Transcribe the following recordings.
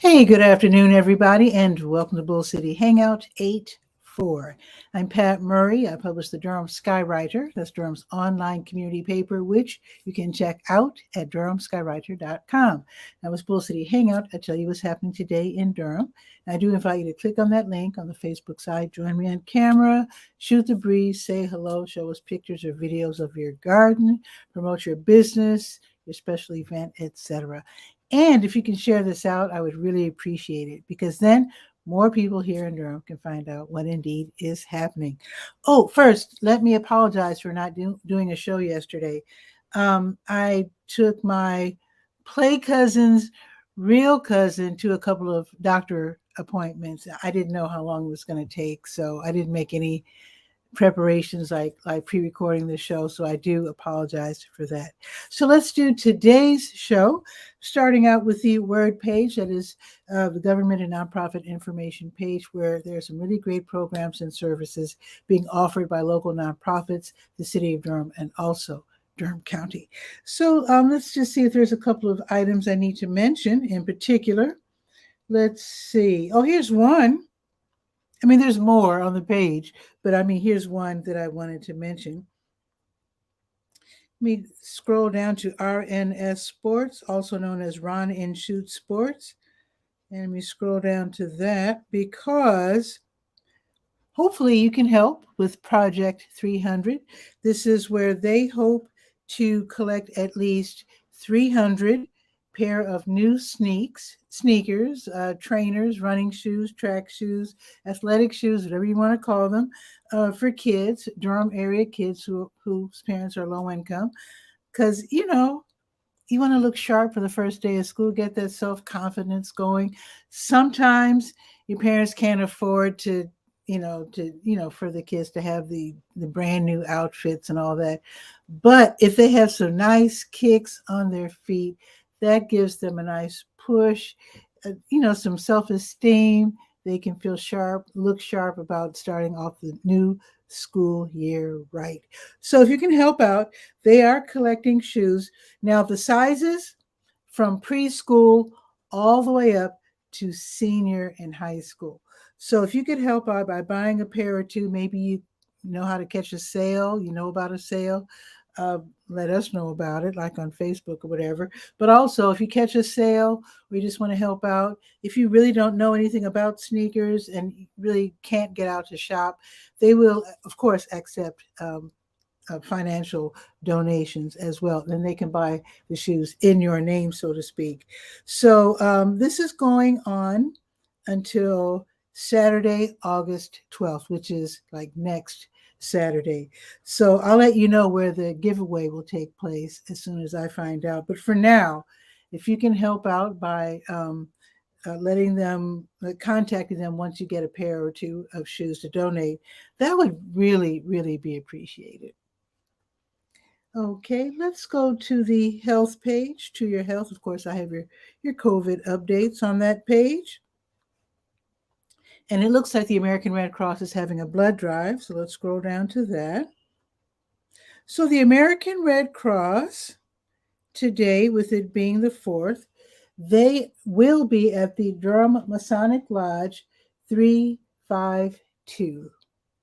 Hey, good afternoon, everybody, and welcome to Bull City Hangout 8-4. I'm Pat Murray. I publish the Durham Skywriter. That's Durham's online community paper, which you can check out at durhamskywriter.com. Now, with Bull City Hangout, I tell you what's happening today in Durham. I do invite you to click on that link on the Facebook side, join me on camera, shoot the breeze, say hello, show us pictures or videos of your garden, promote your business, your special event, etc. And if you can share this out, I would really appreciate it, because then more people here in Durham can find out what indeed is happening. Oh, first, let me apologize for not doing a show yesterday. I took my play cousin's real cousin to a couple of doctor appointments. I didn't know how long it was going to take, so I didn't make any preparations like pre-recording the show, so I do apologize for that. So let's do today's show, starting out with the word page. That is the government and nonprofit information page, where there are some really great programs and services being offered by local nonprofits, the city of Durham, and also Durham County. So let's just see if there's a couple of items I need to mention in particular. Let's see. Oh, here's one. I mean, there's more on the page, but I mean, here's one that I wanted to mention. Let me scroll down to RNS Sports, also known as Run and Shoot Sports. And let me scroll down to that, because hopefully you can help with Project 300. This is where they hope to collect at least 300 pair of new sneakers, trainers, running shoes, track shoes, athletic shoes, whatever you want to call them, for kids, Durham area kids whose parents are low income. Because, you want to look sharp for the first day of school, get that self-confidence going. Sometimes your parents can't afford to for the kids to have the brand new outfits and all that. But if they have some nice kicks on their feet, that gives them a nice push, some self-esteem. They can feel sharp, look sharp about starting off the new school year right. So if you can help out, they are collecting shoes. Now, the sizes from preschool all the way up to senior and high school. So if you could help out by buying a pair or two, maybe you know how to catch a sale, you know about a sale, let us know about it, like on Facebook or whatever. But also, if you catch a sale or you just want to help out, if you really don't know anything about sneakers and really can't get out to shop, they will, of course, accept financial donations as well. Then they can buy the shoes in your name, so to speak. So this is going on until Saturday, August 12th, which is like next Saturday. So I'll let you know where the giveaway will take place as soon as I find out. But for now, if you can help out by letting them, contacting them once you get a pair or two of shoes to donate, that would really, really be appreciated. Okay, let's go to the health page, to your health. Of course, I have your COVID updates on that page. And it looks like the American Red Cross is having a blood drive. So let's scroll down to that. So the American Red Cross today, with it being the 4th, they will be at the Durham Masonic Lodge 352.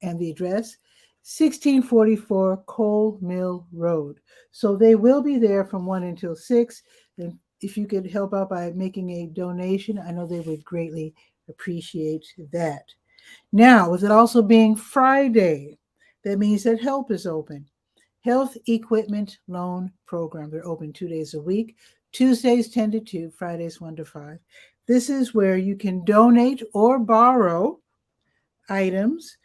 And the address, 1644 Coal Mill Road. So they will be there from 1 until 6. And if you could help out by making a donation, I know they would greatly appreciate that. Now, with it also being Friday, that means that HELP is open. Health Equipment Loan Program. They're open 2 days a week, Tuesdays 10 to 2, Fridays 1 to 5. This is where you can donate or borrow items.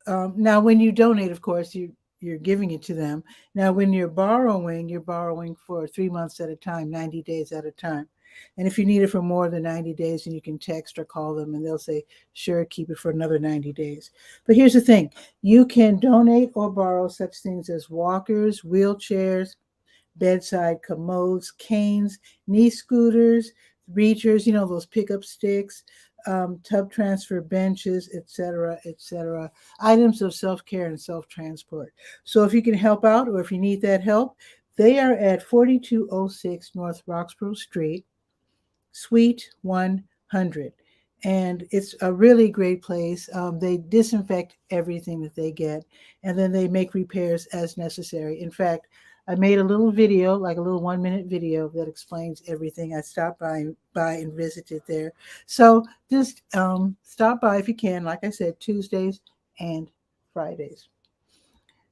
Now, when you donate, of course, you're giving it to them. Now, when you're borrowing for 3 months at a time, 90 days at a time. And if you need it for more than 90 days, then you can text or call them and they'll say, sure, keep it for another 90 days. But here's the thing. You can donate or borrow such things as walkers, wheelchairs, bedside commodes, canes, knee scooters, reachers, those pickup sticks, tub transfer benches, etc., etc. Items of self-care and self-transport. So if you can help out or if you need that help, they are at 4206 North Roxborough Street, Suite 100. And it's a really great place. They disinfect everything that they get, and then they make repairs as necessary. In fact, I made a little video, like a little 1-minute video that explains everything. I stopped by and visited there. So just stop by if you can. Like I said, Tuesdays and Fridays.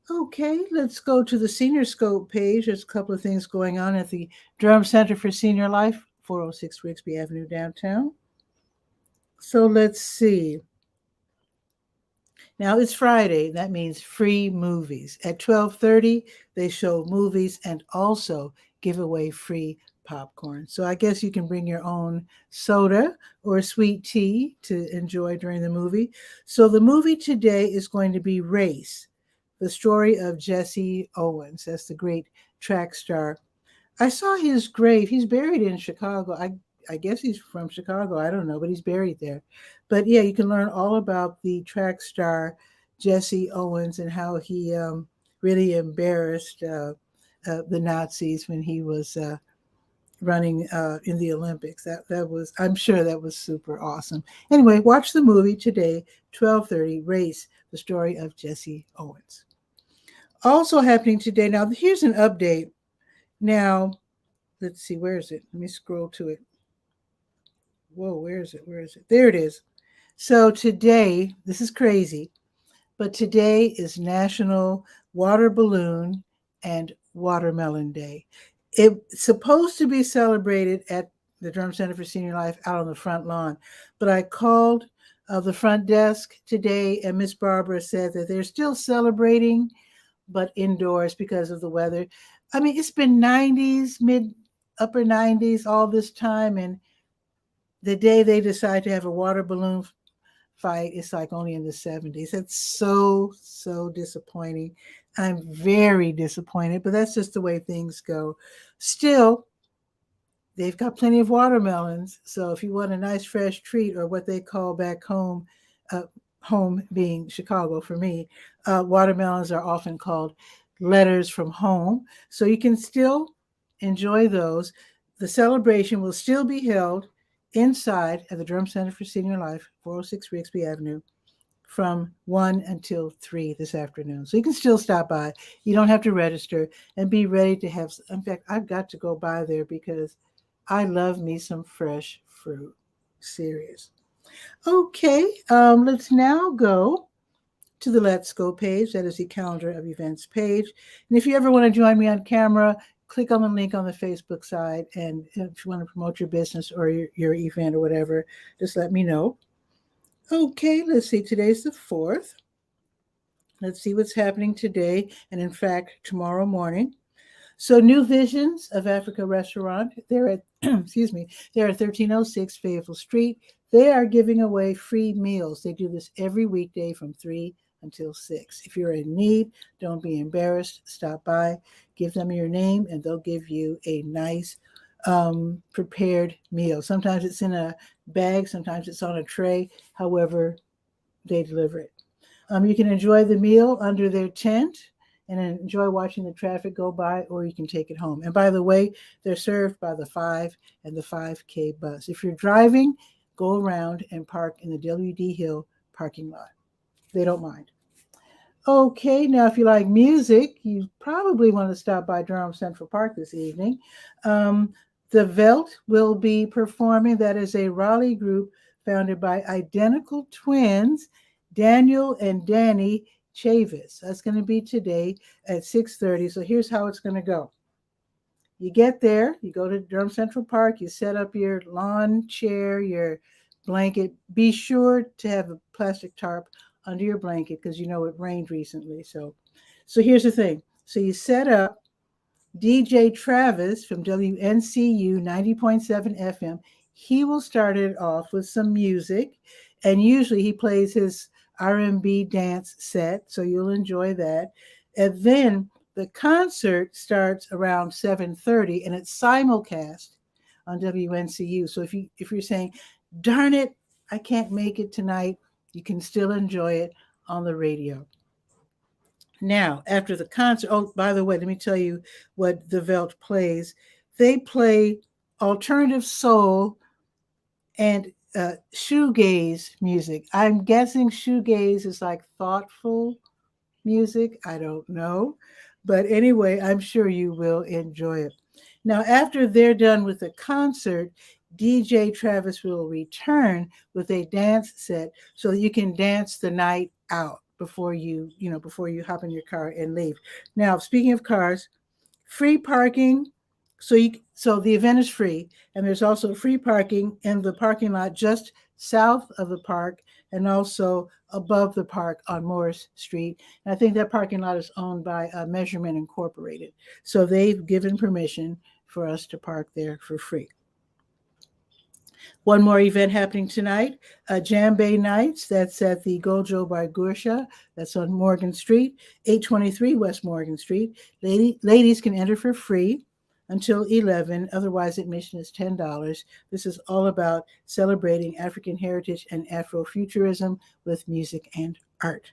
Okay, let's go to the Senior Scope page. There's a couple of things going on at the Durham Center for Senior Life, 406 Rigsby Avenue, downtown. So let's see. Now it's Friday. That means free movies. At 12:30, they show movies and also give away free popcorn. So I guess you can bring your own soda or sweet tea to enjoy during the movie. So the movie today is going to be Race, the story of Jessie Owens. That's the great track star. I saw his grave. He's buried in Chicago. I guess he's from Chicago. I don't know, but he's buried there. But yeah, you can learn all about the track star Jessie Owens and how he really embarrassed the Nazis when he was running in the Olympics. That was, I'm sure that was super awesome. Anyway, watch the movie today, 12:30, Race, the story of Jessie Owens. Also happening today. Now, here's an update. Now, let's see, where is it? Let me scroll to it. Whoa, where is it? Where is it? There it is. So today, this is crazy, but today is National Water Balloon and Watermelon Day. It's supposed to be celebrated at the Durham Center for Senior Life out on the front lawn, but I called the front desk today, and Miss Barbara said that they're still celebrating, but indoors because of the weather. I mean, it's been 90s, upper 90s all this time, and the day they decide to have a water balloon fight, it's like only in the 70s. That's so disappointing. I'm very disappointed, but that's just the way things go. Still, they've got plenty of watermelons. So if you want a nice fresh treat, or what they call back home, home being Chicago for me, watermelons are often called letters from home. So you can still enjoy those. The celebration will still be held inside at the Durham Center for Senior Life, 406 Rigsby Avenue, from 1 until 3 this afternoon. So you can still stop by. You don't have to register, and be ready to have, in fact, I've got to go by there because I love me some fresh fruit. Serious. Okay, let's now go to the Let's Go page. That is the calendar of events page. And if you ever want to join me on camera, click on the link on the Facebook side. And if you want to promote your business or your event or whatever, just let me know. Okay, let's see. Today's the 4th. Let's see what's happening today. And in fact, tomorrow morning. So New Visions of Africa Restaurant, they're at, excuse me, they're at 1306 Fayetteville Street. They are giving away free meals. They do this every weekday from 3 until 6. If you're in need, don't be embarrassed. Stop by, give them your name, and they'll give you a nice prepared meal. Sometimes it's in a bag, sometimes it's on a tray, however they deliver it. You can enjoy the meal under their tent and enjoy watching the traffic go by, or you can take it home. And by the way, they're served by the 5 and the 5K bus. If you're driving, go around and park in the W.D. Hill parking lot. They don't mind. Okay, now if you like music, you probably want to stop by Durham Central Park this evening. The Veldt will be performing. That is a Raleigh group founded by identical twins, Daniel and Danny Chavis. That's going to be today at 6:30. So here's how it's going to go. You get there, you go to Durham Central Park, you set up your lawn chair, your blanket. Be sure to have a plastic tarp under your blanket because you know it rained recently. So here's the thing. So you set up. DJ Travis from WNCU 90.7 FM, he will start it off with some music, and usually he plays his R&B dance set, so you'll enjoy that. And then the concert starts around 7:30, and it's simulcast on WNCU. So if you're saying, darn it, I can't make it tonight, you can still enjoy it on the radio. Now, after the concert, oh, by the way, let me tell you what the Veldt plays. They play alternative soul and shoegaze music. I'm guessing shoegaze is like thoughtful music. I don't know. But anyway, I'm sure you will enjoy it. Now, after they're done with the concert, DJ Travis will return with a dance set so that you can dance the night out before before you hop in your car and leave. Now, speaking of cars, free parking. So the event is free, and there's also free parking in the parking lot just south of the park and also above the park on Morris Street. And I think that parking lot is owned by Measurement Incorporated. So they've given permission for us to park there for free. One more event happening tonight, Jam Bay Nights. That's at the Gojo by Gursha. That's on Morgan Street, 823 West Morgan Street. Ladies can enter for free until 11. Otherwise, admission is $10. This is all about celebrating African heritage and Afrofuturism with music and art.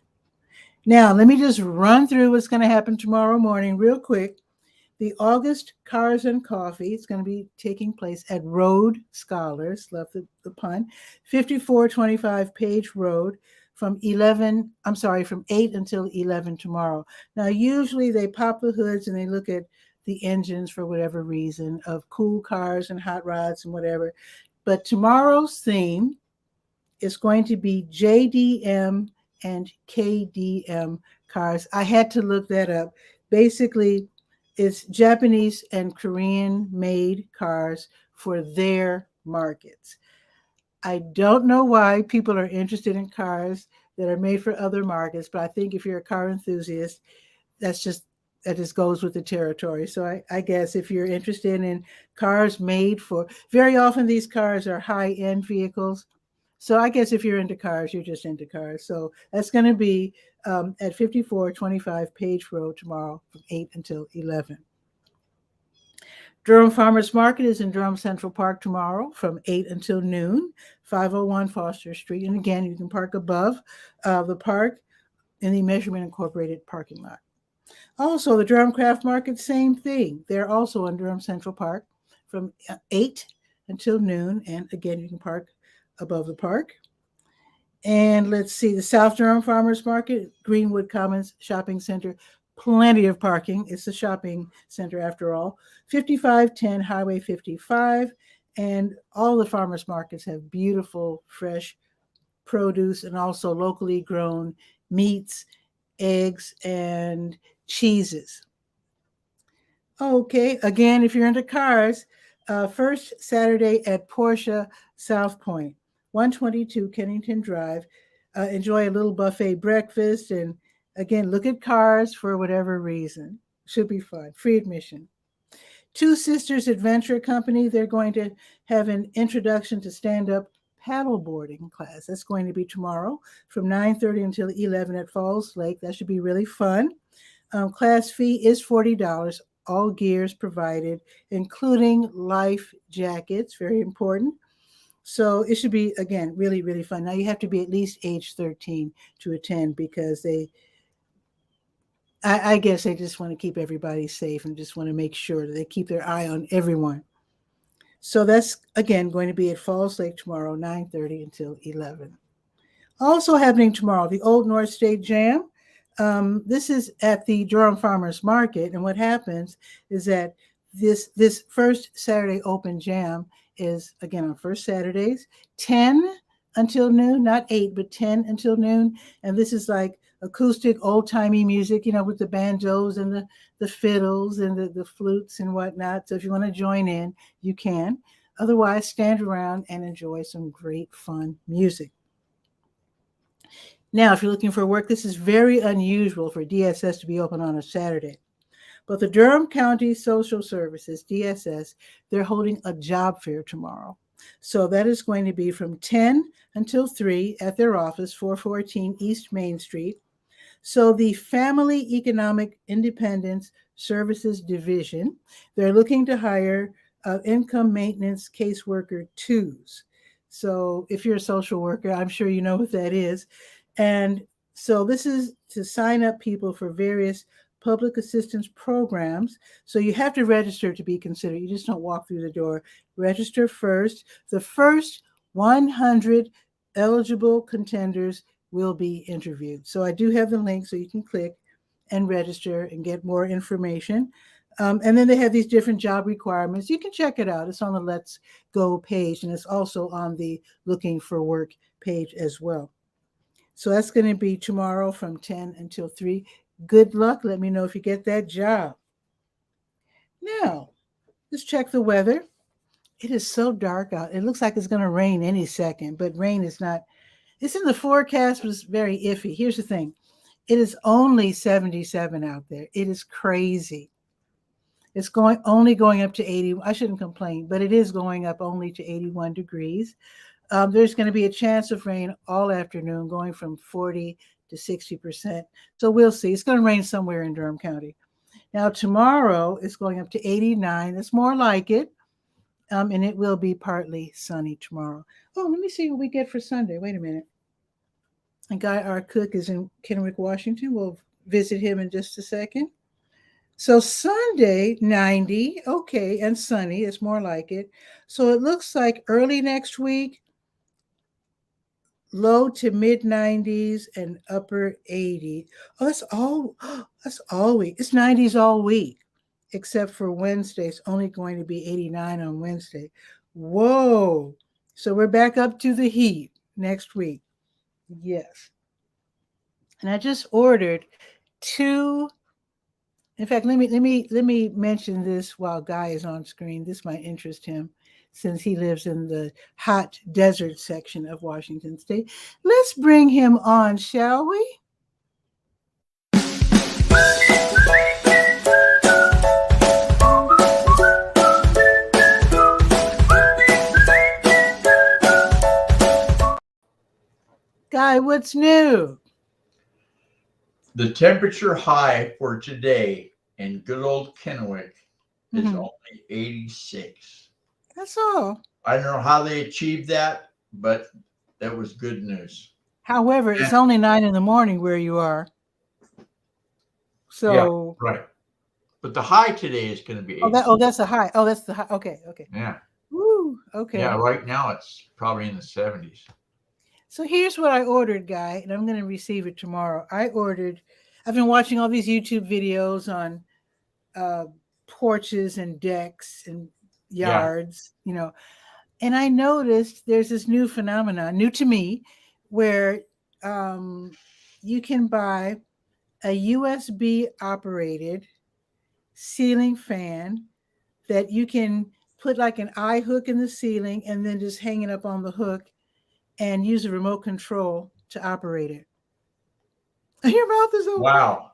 Now, let me just run through what's going to happen tomorrow morning real quick. The August Cars and Coffee is going to be taking place at Road Scholars, love the pun, 5425 Page Road from 8 until 11 tomorrow. Now, usually they pop the hoods and they look at the engines for whatever reason of cool cars and hot rods and whatever. But tomorrow's theme is going to be JDM and KDM cars. I had to look that up. Basically, it's Japanese and Korean made cars for their markets. I don't know why people are interested in cars that are made for other markets, but I think if you're a car enthusiast, that just goes with the territory. So I guess if you're interested in cars made for, very often these cars are high-end vehicles. So I guess if you're into cars, you're just into cars. So that's going to be at 5425 Page Road tomorrow from 8 until 11. Durham Farmers Market is in Durham Central Park tomorrow from 8 until noon, 501 Foster Street. And again, you can park above the park in the Measurement Incorporated parking lot. Also, the Durham Craft Market, same thing. They're also in Durham Central Park from 8 until noon. And again, you can park above the park. And let's see, the South Durham Farmers Market, Greenwood Commons Shopping Center, plenty of parking. It's a shopping center after all. 5510 Highway 55. And all the farmers markets have beautiful, fresh produce and also locally grown meats, eggs, and cheeses. Okay, again, if you're into cars, first Saturday at Porsche South Point, 122 Kennington Drive. Enjoy a little buffet breakfast and again, look at cars for whatever reason. Should be fun. Free admission. Two Sisters Adventure Company, they're going to have an introduction to stand-up paddleboarding class. That's going to be tomorrow from 9:30 until 11 at Falls Lake. That should be really fun. Class fee is $40. All gears provided, including life jackets. Very important. So it should be, again, really, really fun. Now, you have to be at least age 13 to attend because I guess they just want to keep everybody safe and just want to make sure that they keep their eye on everyone. So that's, again, going to be at Falls Lake tomorrow, 9:30 until 11. Also happening tomorrow, the Old North State Jam. This is at the Durham Farmers Market. And what happens is that this first Saturday open jam is, again, on first Saturdays, 10 until noon, not 8, but 10 until noon. And this is like acoustic, old-timey music, with the banjos and the fiddles and the flutes and whatnot. So if you want to join in, you can. Otherwise, stand around and enjoy some great, fun music. Now, if you're looking for work, this is very unusual for DSS to be open on a Saturday. But the Durham County Social Services, DSS, they're holding a job fair tomorrow. So that is going to be from 10 until 3 at their office, 414 East Main Street. So the Family Economic Independence Services Division, they're looking to hire income maintenance caseworker 2s. So if you're a social worker, I'm sure you know what that is. And so this is to sign up people for various public assistance programs. So you have to register to be considered. You just don't walk through the door. Register first. The first 100 eligible contenders will be interviewed. So I do have the link so you can click and register and get more information. And then they have these different job requirements. You can check it out. It's on the Let's Go page, and it's also on the Looking for Work page as well. So that's going to be tomorrow from 10 until 3. Good luck. Let me know if you get that job. Now, let's check the weather. It is so dark out. It looks like it's going to rain any second, but rain is not. It's in the forecast, but it's very iffy. Here's the thing. It is only 77 out there. It is crazy. It's only going up to 80. I shouldn't complain, but it is going up only to 81 degrees. There's going to be a chance of rain all afternoon, going from 40 to 60%. So we'll see. It's going to rain somewhere in Durham County. Now, tomorrow it's going up to 89. It's more like it. And it will be partly sunny tomorrow. Oh, let me see what we get for Sunday. Wait a minute. A guy, our cook, is in Kennewick, Washington. We'll visit him in just a second. So Sunday, 90, okay, and sunny. It's more like it. So it looks like early next week, low to mid 90s and upper 80s. Oh, that's all week. It's 90s all week, except for Wednesday. It's only going to be 89 on Wednesday. Whoa. So we're back up to the heat next week. Yes. And I just ordered 2. In fact, let me mention this while Guy is on screen. This might interest him since he lives in the hot desert section of Washington State. Let's bring him on, shall we? Guy, what's new? The temperature high for today in good old Kennewick is only 86. That's all. I don't know how they achieved that, but that was good news. However, it's only 9 in the morning where you are. So yeah, right. But the high today is going to be 86. That's a high. Oh, that's the high. Okay. Yeah. Woo. Okay. Yeah, right now it's probably in the 70s. So here's what I ordered, Guy, and I'm going to receive it tomorrow. I've been watching all these YouTube videos on porches and decks and yards, and I noticed there's this new phenomenon, new to me, where you can buy a USB operated ceiling fan that you can put like an eye hook in the ceiling and then just hang it up on the hook and use a remote control to operate it. Your mouth is open. Wow.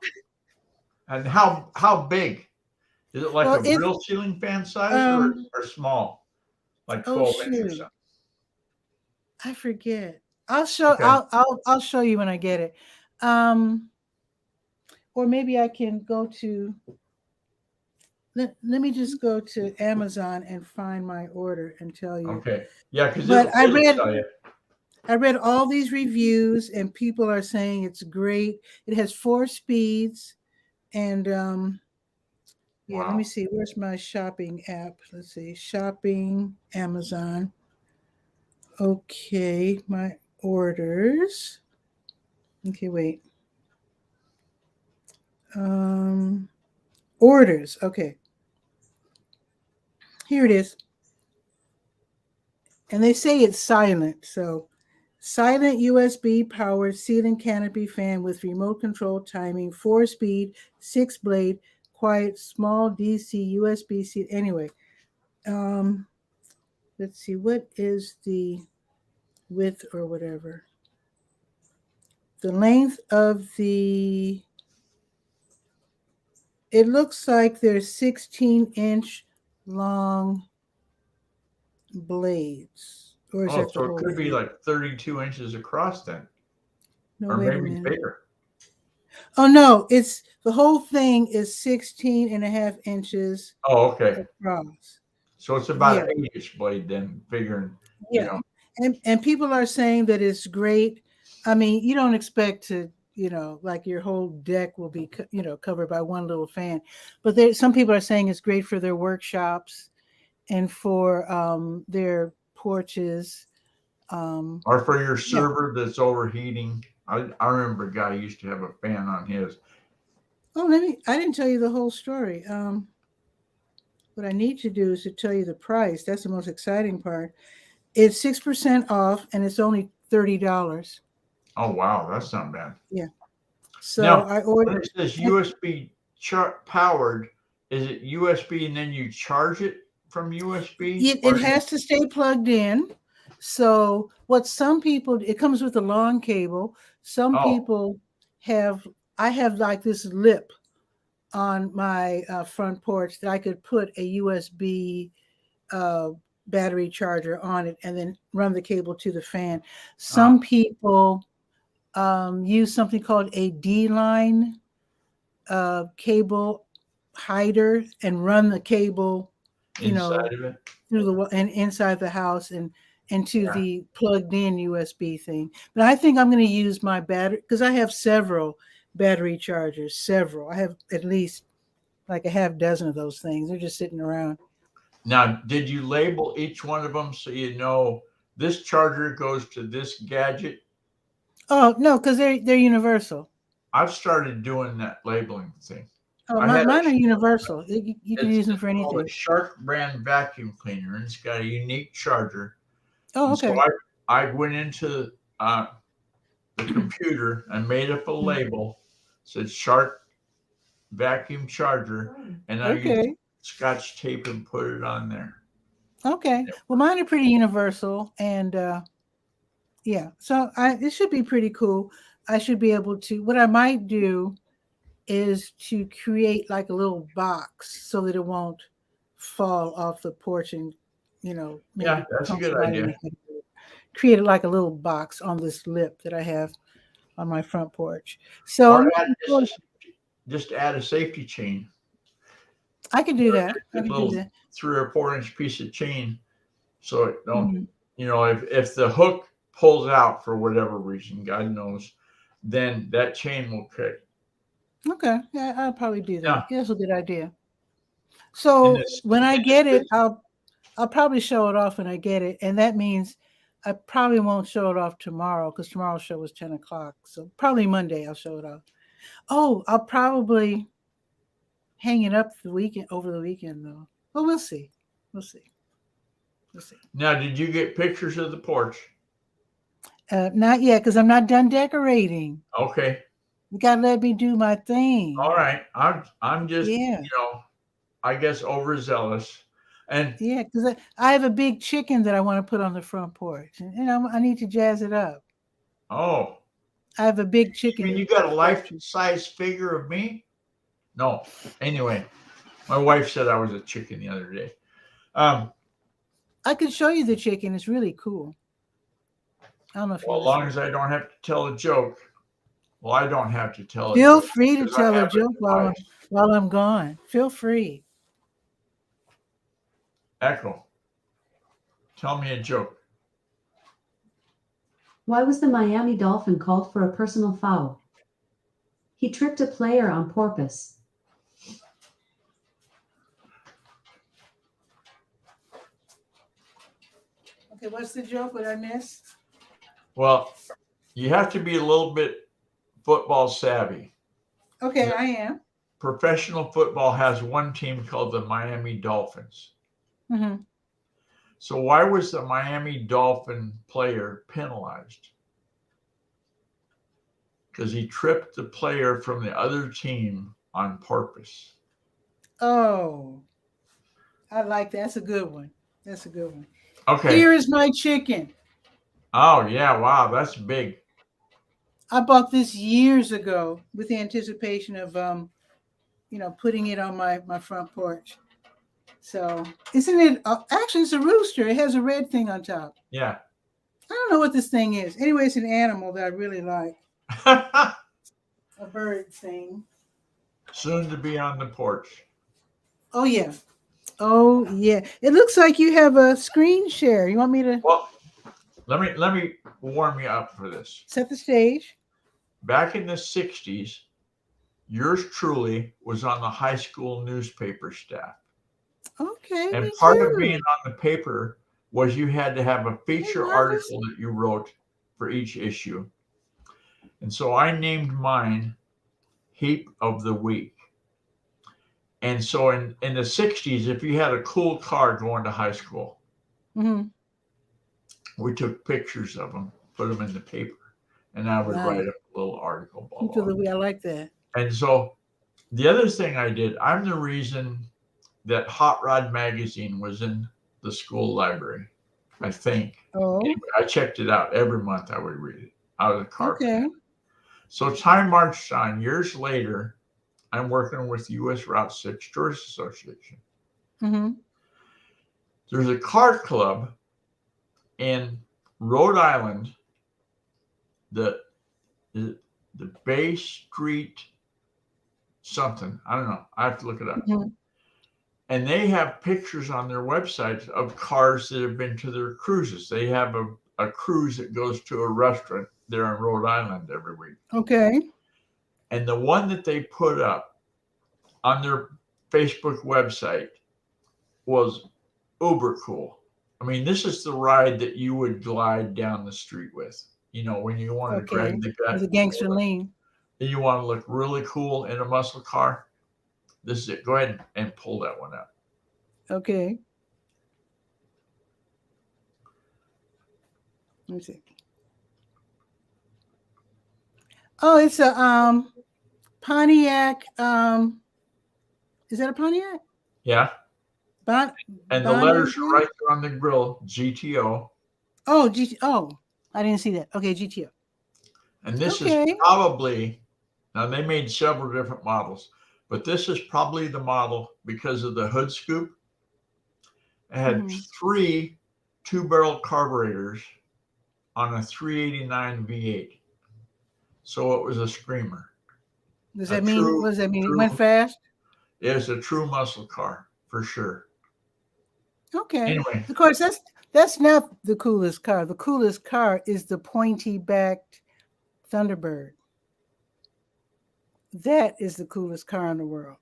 And how big? Is it like a real ceiling fan size or small? Like 12 inches or something? I forget. I'll show you when I get it. Or maybe I can go to let me just go to Amazon and find my order and tell you. Okay. Yeah, because I read all these reviews and people are saying it's great. It has 4 speeds. And wow. Let me see. Where's my shopping app? Let's see. Shopping, Amazon. Okay, my orders. Okay, wait. Orders. Okay. Here it is. And they say it's silent. So silent USB powered ceiling canopy fan with remote control timing, 4-speed, 6-blade, quiet, small DC USB-C. Anyway, let's see. What is the width or whatever? The length of it looks like there's 16-inch long blades. Or is so it could be like 32 inches across then. No, or maybe bigger. Oh, no. It's the whole thing is 16.5 inches across. So it's about an 8-inch blade then, figuring, And people are saying that it's great. I mean, you don't expect to, like your whole deck will be, covered by one little fan. But some people are saying it's great for their workshops and for their porches. Or for your server that's overheating. I remember a guy used to have a fan on his. Oh, I didn't tell you the whole story. What I need to do is to tell you the price. That's the most exciting part. It's 6% off, and it's only $30. Oh, wow. That's not bad. Yeah. So now, I ordered. When it says USB powered, is it USB and then you charge it from USB? It has to stay plugged in. So some people, it comes with a long cable. Some people I have like this lip on my front porch that I could put a USB battery charger on it and then run the cable to the fan. Some people use something called a D-line cable hider and run the cable, inside of it through the and inside the house and into the plugged in USB thing. But I think I'm going to use my battery because I have several battery chargers. Several. I have at least like a half dozen of those things. They're just sitting around. Now, did you label each one of them so you know this charger goes to this gadget? Oh no, because they're universal. I've started doing that labeling thing. Oh, mine are universal. You can use them for anything. It's a Shark brand vacuum cleaner, and it's got a unique charger. Oh, okay. So I went into the computer and made up a label. It said Shark vacuum charger, and I used Scotch tape and put it on there. Okay. Well, mine are pretty universal, and so it should be pretty cool. I should be able to. What I might do is to create like a little box so that it won't fall off the porch and that's a good idea. Create like a little box on this lip that I have on my front porch. So just add a safety chain. I could do that. I could do that. 3 or 4 inch piece of chain, so it don't. If the hook pulls out for whatever reason, God knows, then that chain will cut. Okay, yeah, I'll probably do that. Yeah. That's a good idea. So when I get it, I'll probably show it off when I get it, and that means I probably won't show it off tomorrow because tomorrow's show is 10 o'clock. So probably Monday I'll show it off. Oh, I'll probably hang it up over the weekend though. Well, we'll see. We'll see. Now, did you get pictures of the porch? Not yet, because I'm not done decorating. Okay. You gotta let me do my thing. All right. I'm just I guess overzealous. And because I have a big chicken that I want to put on the front porch, and I need to jazz it up. Oh. I have a big chicken. You mean you got a life-size figure of me? No. Anyway, my wife said I was a chicken the other day. I can show you the chicken. It's really cool. I don't know if as long as I don't have to tell a joke. Well, I don't have to tell a joke. Feel free to tell a joke while I'm gone. Feel free. Echo, tell me a joke. Why was the Miami Dolphin called for a personal foul? He tripped a player on purpose. Okay, what's the joke? What I miss? Well, you have to be a little bit football savvy. Okay, I am. Professional football has one team called the Miami Dolphins. Mm-hmm. So why was the Miami Dolphin player penalized? Because he tripped the player from the other team on purpose. Oh, I like that. That's a good one. Okay. Here is my chicken. Oh, yeah. Wow. That's big. I bought this years ago with the anticipation of, putting it on my front porch. So isn't it? Actually, it's a rooster. It has a red thing on top. Yeah. I don't know what this thing is. Anyway, it's an animal that I really like. A bird thing. Soon to be on the porch. Oh, yeah. It looks like you have a screen share. You want me to? Well, let me warm you up for this. Set the stage. Back in the 60s, yours truly was on the high school newspaper staff. Okay. And part of being on the paper was you had to have a feature Hey, article that you wrote for each issue. And so I named mine Heap of the Week. And so in the 60s, if you had a cool car going to high school, we took pictures of them, put them in the paper, and I would write up a little article. Blah, Heap of the Week. I like that. And so the other thing I did, I'm the reason that Hot Rod magazine was in the school library, I think. Oh. Anyway, I checked it out every month. I would read it. I was a car fan. Okay. So time marched on. Years later, I'm working with U.S. Route 6 Tourist Association. There's a car club in Rhode Island, the Bay Street something. I don't know. I have to look it up. And they have pictures on their website of cars that have been to their cruises. They have a cruise that goes to a restaurant there in Rhode Island every week. Okay. And the one that they put up on their Facebook website was uber cool. I mean, this is the ride that you would glide down the street with, you know, when you want to drag the guy. The gangster lean. And you want to look really cool in a muscle car. This is it. Go ahead and pull that one up. Okay. Let me see. Oh, it's a Pontiac. Is that a Pontiac? Yeah. And the letters are right there on the grill, GTO. Oh, oh, I didn't see that. Okay, GTO. And this is probably, now they made several different models, but this is probably the model because of the hood scoop. It had 3 2-barrel carburetors on a 389 V8. So it was a screamer. Does that mean, what does that mean? It went fast? It was a true muscle car for sure. Okay. Anyway. Of course, that's not the coolest car. The coolest car is the pointy-backed Thunderbird. That is the coolest car in the world.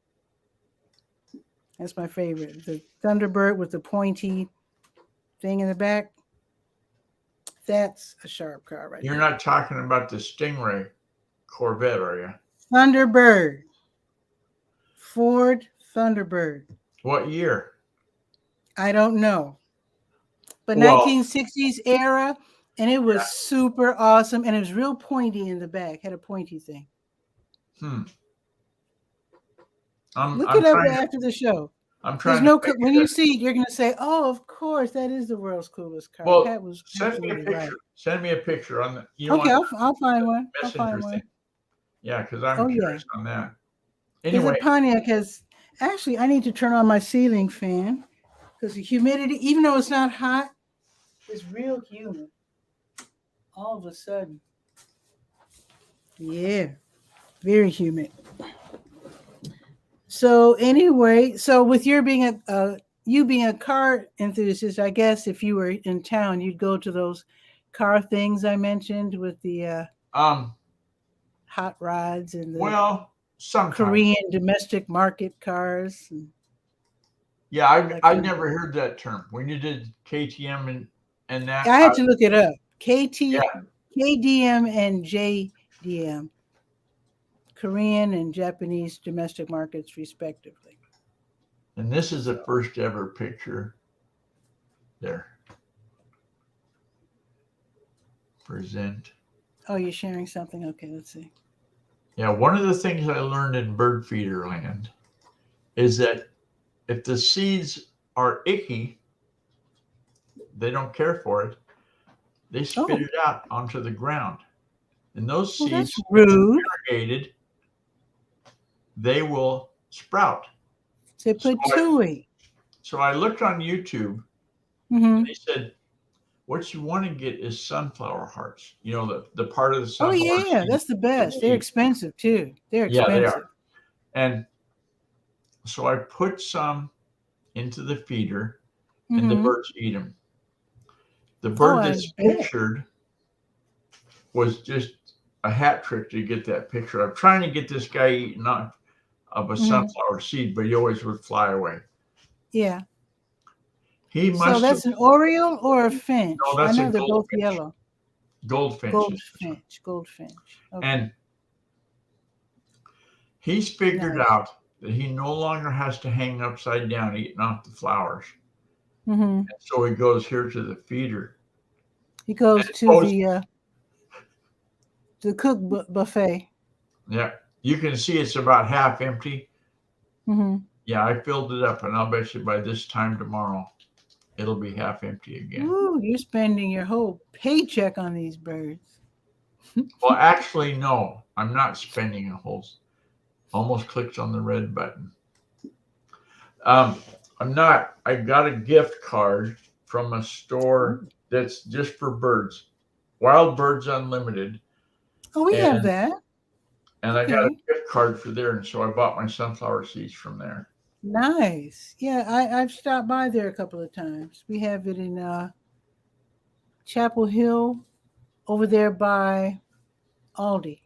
That's my favorite. The Thunderbird with the pointy thing in the back. That's a sharp car right You're there. not talking about the Stingray Corvette, are you? Thunderbird. Ford Thunderbird. What year? I don't know. But 1960s era, and it was super awesome, and it was real pointy in the back. Had a pointy thing. Look it up after the show. I'm trying. When you see it, you're going to say, "Oh, of course, that is the world's coolest car." Well, Pat was send me a picture. right. Send me a picture on the. I'll find one. I'll find one. Yeah, because I'm curious on that. Anyway, the Pontiac has actually. I need to turn on my ceiling fan because the humidity, even though it's not hot, it's real humid. All of a sudden, yeah, very humid. So anyway, with your being you being a car enthusiast, I guess if you were in town, you'd go to those car things I mentioned with the hot rods and the sometimes Korean domestic market cars. Yeah, I never heard that term. When you did KTM and that, I had to look it up. KDM and JDM. Korean and Japanese domestic markets, respectively. And this is the first ever picture there. Present. Oh, you're sharing something? Okay, let's see. Yeah, one of the things I learned in bird feeder land is that if the seeds are icky, they don't care for it, they spit it out onto the ground. And those seeds, irrigated, they will sprout. They put tui. So I looked on YouTube, and they said, what you want to get is sunflower hearts. You know, the part of the sunflower. Oh, yeah, that's the best. They're expensive, too. They're expensive. Yeah, they are. And so I put some into the feeder, and the birds eat them. The bird that's pictured was just a hat trick to get that picture. I'm trying to get this guy eating of a sunflower seed, but he always would fly away. Yeah. He So must that's have. an oriole or a finch? No, I that's know a they're both goldfinch. yellow. Goldfinch. Goldfinch. Okay. And he's figured Nice. out that he no longer has to hang upside down eating off the flowers. Mm-hmm. And so he goes here to the feeder. He goes to the cook buffet. Yeah, you can see it's about half empty. Mm-hmm. Yeah, I filled it up, and I'll bet you by this time tomorrow, it'll be half empty again. Ooh, you're spending your whole paycheck on these birds. Well, actually, no, I'm not spending a whole. Almost clicked on the red button. I'm not. I got a gift card from a store that's just for birds, Wild Birds Unlimited. Oh, we have that. And I got a gift card for there, and so I bought my sunflower seeds from there. Nice. Yeah, I've stopped by there a couple of times. We have it in Chapel Hill, over there by Aldi.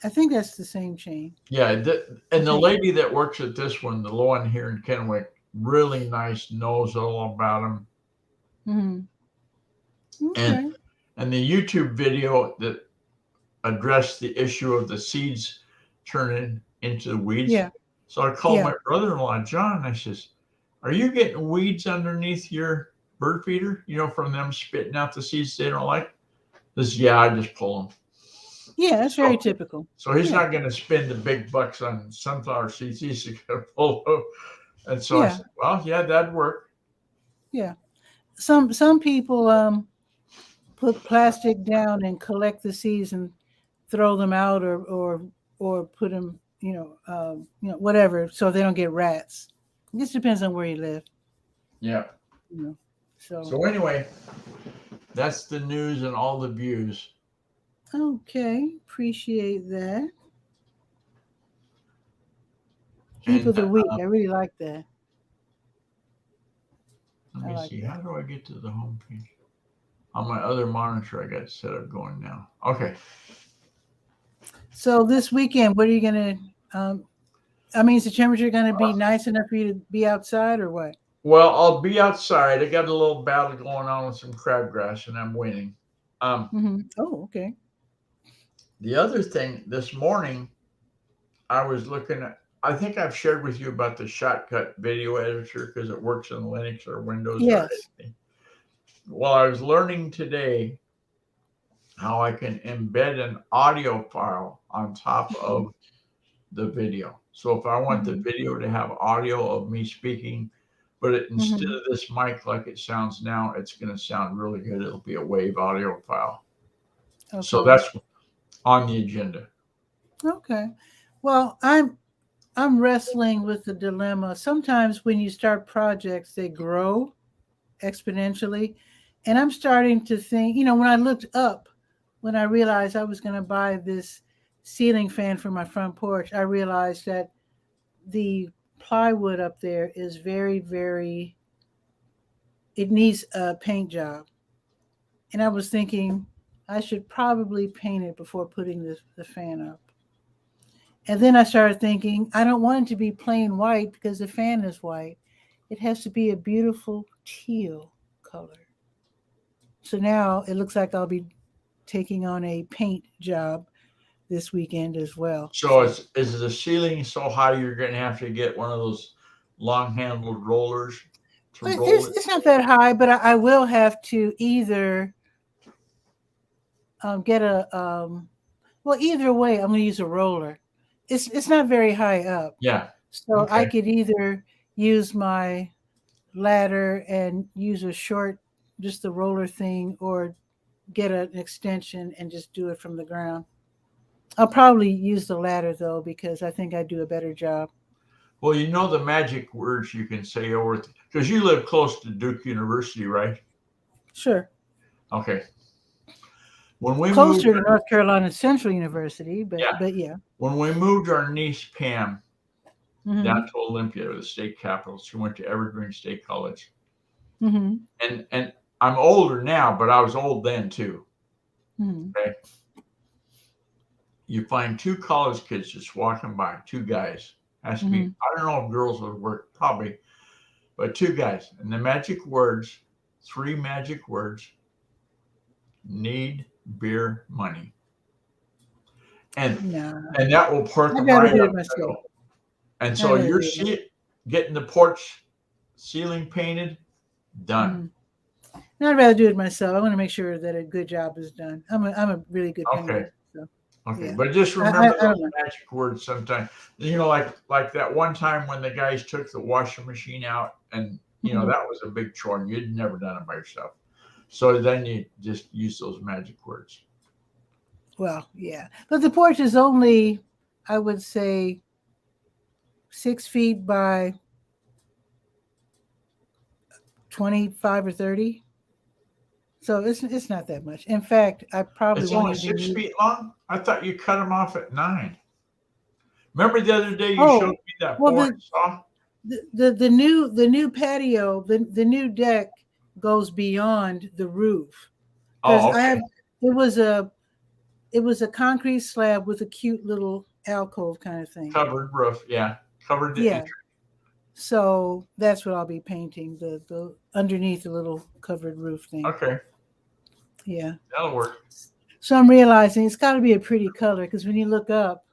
I think that's the same chain. Yeah, and the lady that works at this one, the one here in Kennewick, really nice, knows all about them. Mm-hmm. Okay. And the YouTube video that addressed the issue of the seeds turning into weeds. Yeah. So I called my brother-in-law, John, and I says, "Are you getting weeds underneath your bird feeder, from them spitting out the seeds they don't like?" He says, "Yeah, I just pull them." Yeah, that's very typical. So he's not going to spend the big bucks on sunflower seeds. He's going to pull them. And so I said, "Well, yeah, that'd work." Yeah. Some people put plastic down and collect the seeds and throw them out or put them, whatever, so they don't get rats. It just depends on where you live. Yeah. So anyway, that's the news and all the views. Okay, appreciate that. Heap of the week. I really like that. Let me see. How do I get to the home page? On my other monitor, I got it set up going now. Okay. So this weekend, what are you going to, is the temperature going to be nice enough for you to be outside or what? Well, I'll be outside. I got a little battle going on with some crabgrass, and I'm winning. Oh, okay. The other thing, this morning, I was looking at, I think I've shared with you about the Shotcut video editor because it works in Linux or Windows. Yes. Or anything. Well, I was learning today how I can embed an audio file on top of the video. So if I want the video to have audio of me speaking, but instead of this mic like it sounds now, it's going to sound really good. It'll be a wave audio file. Okay. So that's on the agenda. Okay. Well, I'm wrestling with the dilemma. Sometimes when you start projects, they grow exponentially. And I'm starting to think, when I looked up, when I realized I was going to buy this ceiling fan for my front porch, I realized that the plywood up there is very, very, it needs a paint job. And I was thinking I should probably paint it before putting the fan up. And then I started thinking, I don't want it to be plain white because the fan is white. It has to be a beautiful teal color. So now it looks like I'll be taking on a paint job this weekend as well. So is the ceiling so high you're going to have to get one of those long-handled rollers to roll it? It's not that high, but I will have to either get either way, I'm going to use a roller. It's not very high up. Yeah. So I could either use my ladder and use just the roller thing, or get an extension and just do it from the ground. I'll probably use the ladder though, because I think I do a better job. Well, the magic words you can say over, because you live close to Duke University, right? Sure. Okay. When we closer to North Carolina Central University, but yeah. When we moved our niece Pam down to Olympia, the state capital, she went to Evergreen State College. And I'm older now, but I was old then too. Okay. You find two college kids just walking by, two guys. Ask me, I don't know if girls would work, probably, but 2 guys. And the magic words, 3 magic words: need beer money. And that will perk them right up. And so you're getting the porch ceiling painted, done. I'd rather do it myself. I want to make sure that a good job is done. I'm a really good painter. So, yeah. But just remember those magic words sometimes. You know, like that one time when the guys took the washing machine out, and you know that was a big chore, and you'd never done it by yourself. So then you just use those magic words. Well, yeah. But the porch is only, I would say, 6 feet by 25 or 30. So it's not that much. In fact, I probably it's only 6 feet long. I thought you cut them off at 9. Remember the other day you showed me that porch saw? The new patio, the new deck goes beyond the roof. Oh, okay. It was a concrete slab with a cute little alcove kind of thing. Covered roof, yeah. Covered it. Yeah. So that's what I'll be painting, the underneath the little covered roof thing. Okay. Yeah. That'll work. So I'm realizing it's got to be a pretty color, because when you look up,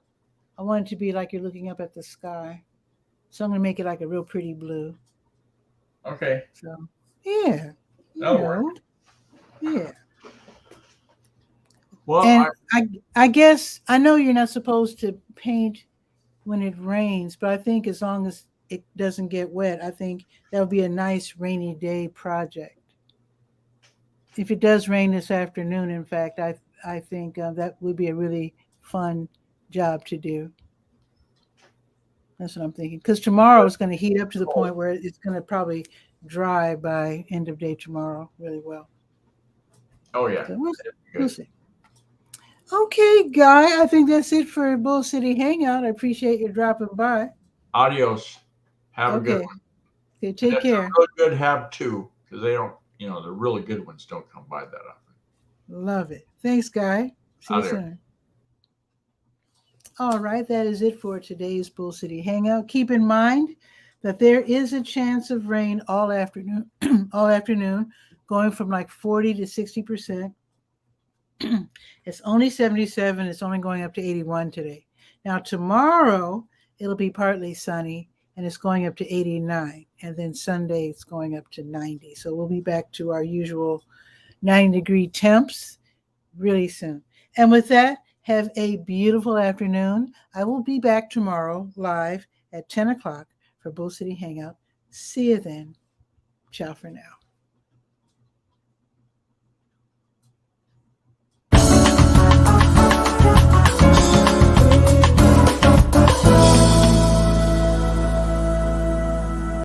I want it to be like you're looking up at the sky. So I'm going to make it like a real pretty blue. Okay. So, yeah. That'll work. Yeah. Well, and I guess, I know you're not supposed to paint when it rains, but I think as long as it doesn't get wet, I think that would be a nice rainy day project. If it does rain this afternoon, in fact, I think that would be a really fun job to do. That's what I'm thinking. Because tomorrow is going to heat up to the point where it's going to probably dry by end of day tomorrow really well. Oh, yeah. So we'll see. Okay, Guy, I think that's it for Bull City Hangout. I appreciate you dropping by. Adios. Have a good one. Okay, take care. Really good have 2, because they don't, you know, the really good ones don't come by that often. Love it. Thanks, Guy. See you soon. All right, that is it for today's Bull City Hangout. Keep in mind that there is a chance of rain all afternoon, going from like 40 to 60%. It's only 77. It's only going up to 81 today. Now, tomorrow, it'll be partly sunny, and it's going up to 89. And then Sunday, it's going up to 90. So we'll be back to our usual 90-degree temps really soon. And with that, have a beautiful afternoon. I will be back tomorrow live at 10 o'clock for Bull City Hangout. See you then. Ciao for now.